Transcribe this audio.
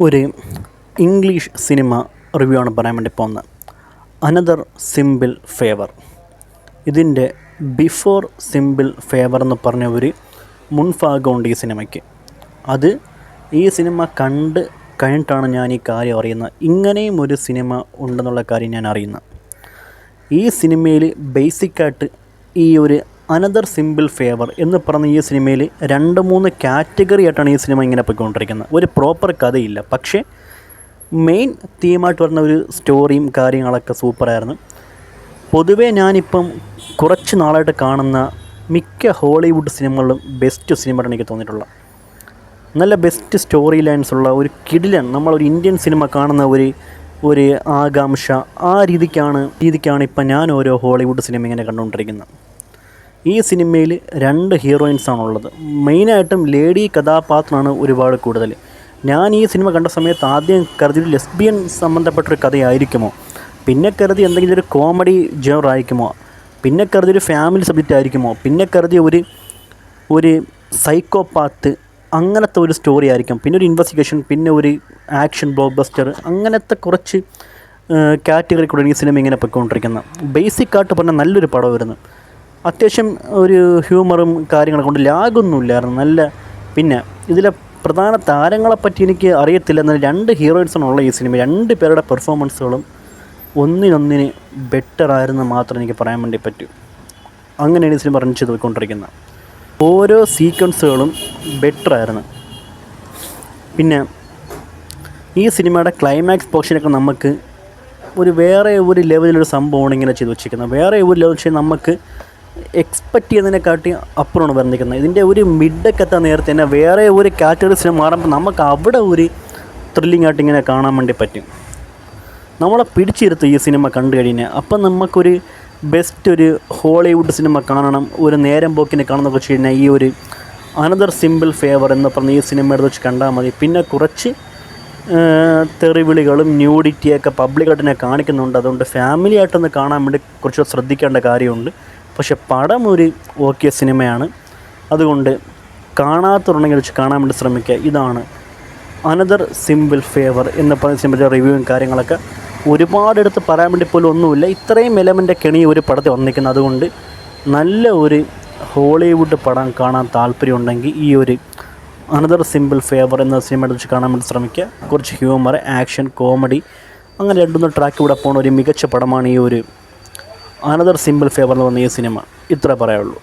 ഒരു English cinema review ആണ് പറയാൻ വേണ്ടി പോകുന്നത്. Another simple favour. ഇതിൻ്റെ ബിഫോർ സിമ്പിൾ ഫേവർ എന്ന് പറഞ്ഞ ഒരു മുൻഭാഗമുണ്ട് ഈ സിനിമയ്ക്ക്. അത് ഈ സിനിമ കണ്ട് കഴിഞ്ഞിട്ടാണ് ഞാൻ ഈ കാര്യം അറിയുന്നത്. ഇങ്ങനെയും ഒരു സിനിമ ഉണ്ടെന്നുള്ള കാര്യം ഞാൻ അറിയുന്നത്. ഈ സിനിമയിൽ ബേസിക്കായിട്ട് ഈ ഒരു അനദർ സിമ്പിൾ ഫേവർ എന്ന് പറഞ്ഞ ഈ സിനിമയിൽ 2-3 കാറ്റഗറി ആയിട്ടാണ് ഈ സിനിമ ഇങ്ങനെ പോയിക്കൊണ്ടിരിക്കുന്നത്. ഒരു പ്രോപ്പർ കഥയില്ല, പക്ഷേ മെയിൻ തീമായിട്ട് വരുന്ന ഒരു സ്റ്റോറിയും കാര്യങ്ങളൊക്കെ സൂപ്പറായിരുന്നു. പൊതുവേ ഞാനിപ്പം കുറച്ച് നാളായിട്ട് കാണുന്ന മിക്ക ഹോളിവുഡ് സിനിമകളിലും ബെസ്റ്റ് സിനിമയായിട്ടാണ് എനിക്ക് തോന്നിയിട്ടുള്ളത്. നല്ല ബെസ്റ്റ് സ്റ്റോറി ലൈൻസ് ഉള്ള ഒരു കിടിലൻ, നമ്മളൊരു ഇന്ത്യൻ സിനിമ കാണുന്ന ഒരു ആകാംക്ഷ, ആ രീതിക്കാണ് ഇപ്പം ഞാൻ ഓരോ ഹോളിവുഡ് സിനിമ ഇങ്ങനെ കണ്ടുകൊണ്ടിരിക്കുന്നത്. ഈ സിനിമയിൽ 2 ഹീറോയിൻസാണുള്ളത്. മെയിനായിട്ടും ലേഡി കഥാപാത്രമാണ് ഒരുപാട് കൂടുതൽ. ഞാൻ ഈ സിനിമ കണ്ട സമയത്ത് ആദ്യം കരുതി ലെസ്ബിയൻ സംബന്ധപ്പെട്ടൊരു കഥയായിരിക്കുമോ, പിന്നെ കരുതി എന്തെങ്കിലും ഒരു കോമഡി ജോണർ ആയിരിക്കുമോ, പിന്നെ കരുതി ഒരു ഫാമിലി സബ്ജക്റ്റ് ആയിരിക്കുമോ, പിന്നെ കരുതി ഒരു സൈക്കോപാത്ത് അങ്ങനത്തെ ഒരു സ്റ്റോറി ആയിരിക്കും, പിന്നെ ഒരു ഇൻവെസ്റ്റിഗേഷൻ, പിന്നെ ഒരു ആക്ഷൻ ബ്ലോക്ക് ബസ്റ്റർ, അങ്ങനത്തെ കുറച്ച് കാറ്റഗറി കൂടെ ഈ സിനിമ ഇങ്ങനെ പോയിക്കൊണ്ടിരിക്കുന്നത്. ബേസിക്കായിട്ട് പറഞ്ഞാൽ നല്ലൊരു പടം വരുന്നു. അത്യാവശ്യം ഒരു ഹ്യൂമറും കാര്യങ്ങളെ കൊണ്ട് ലാഗൊന്നുമില്ലായിരുന്നു. നല്ല, പിന്നെ ഇതിലെ പ്രധാന താരങ്ങളെപ്പറ്റി എനിക്ക് അറിയത്തില്ല. എന്നാൽ 2 ഹീറോയിൻസാണുള്ള ഈ സിനിമ. 2 പേരുടെ പെർഫോമൻസുകളും ഒന്നിനൊന്നിന് ബെറ്ററായിരുന്നു മാത്രമേ എനിക്ക് പറയാൻ വേണ്ടി പറ്റൂ. അങ്ങനെയാണ് ഈ സിനിമ റൺ ചെയ്ത് പോയിക്കൊണ്ടിരിക്കുന്നത്. ഓരോ സീക്വൻസുകളും ബെറ്ററായിരുന്നു. പിന്നെ ഈ സിനിമയുടെ ക്ലൈമാക്സ് പോർഷനൊക്കെ നമുക്ക് വേറെ ഒരു ലെവലിലൊരു സംഭവമാണ് ഇങ്ങനെ ചെയ്ത് വെച്ചിരിക്കുന്നത്. വേറെ ഒരു ലെവൽ വെച്ചാൽ നമുക്ക് എക്സ്പെക്റ്റ് ചെയ്യുന്നതിനെക്കാട്ടി അപ്പുറമാണ് വന്നിരിക്കുന്നത്. ഇതിൻ്റെ ഒരു മിഡൊക്കെ എത്താൻ നേരത്തെ തന്നെ വേറെ ഒരു കാറ്റഗറീസിന് മാറുമ്പോൾ നമുക്ക് അവിടെ ഒരു ത്രില്ലിംഗ് ആയിട്ട് ഇങ്ങനെ കാണാൻ വേണ്ടി പറ്റും. നമ്മളെ പിടിച്ചിരുത്തും ഈ സിനിമ കണ്ടു കഴിഞ്ഞാൽ. അപ്പം നമുക്കൊരു ബെസ്റ്റ് ഒരു ഹോളിവുഡ് സിനിമ കാണണം, ഒരു നേരം പോക്കിനെ കാണുന്നതൊക്കെ വെച്ച് കഴിഞ്ഞാൽ ഈ ഒരു അനദർ സിമ്പിൾ ഫേവർ എന്ന് പറഞ്ഞ ഈ സിനിമ എടുത്ത് വെച്ച് കണ്ടാൽ മതി. പിന്നെ കുറച്ച് തെറിവിളികളും ന്യൂഡിറ്റിയൊക്കെ പബ്ലിക്കായിട്ട് തന്നെ കാണിക്കുന്നുണ്ട്. അതുകൊണ്ട് ഫാമിലി ആയിട്ടൊന്ന് കാണാൻ വേണ്ടി കുറച്ച് ശ്രദ്ധിക്കേണ്ട കാര്യമുണ്ട്. പക്ഷെ പടം ഒരു ഓക്കെ സിനിമയാണ്. അതുകൊണ്ട് കാണാത്തതുണ്ടെങ്കിൽ വെച്ച് കാണാൻ വേണ്ടി ശ്രമിക്കുക. ഇതാണ് അനദർ സിമ്പിൾ ഫേവർ എന്ന് പറയുന്ന സിനിമയുടെ റിവ്യൂവും കാര്യങ്ങളൊക്കെ. ഒരുപാടെടുത്ത് പറയാൻ വേണ്ടി പോലും ഒന്നുമില്ല. ഇത്രയും എലമെൻ്റ് കെണി ഒരു പടത്തിൽ വന്നിരിക്കുന്നത്. അതുകൊണ്ട് നല്ല ഒരു ഹോളിവുഡ് പടം കാണാൻ താല്പര്യമുണ്ടെങ്കിൽ ഈ ഒരു അനദർ സിമ്പിൾ ഫേവർ എന്ന സിനിമ വെച്ച് കാണാൻ വേണ്ടി ശ്രമിക്കുക. കുറച്ച് ഹ്യൂമർ, ആക്ഷൻ, കോമഡി, അങ്ങനെ 2-3 ട്രാക്ക് കൂടെ പോകുന്ന ഒരു മികച്ച പടമാണ് ഈ ഒരു അനദർ സിമ്പിൾ ഫേവർ എന്ന് പറഞ്ഞ ഈ സിനിമ. ഇത്ര പറയാനുള്ളൂ.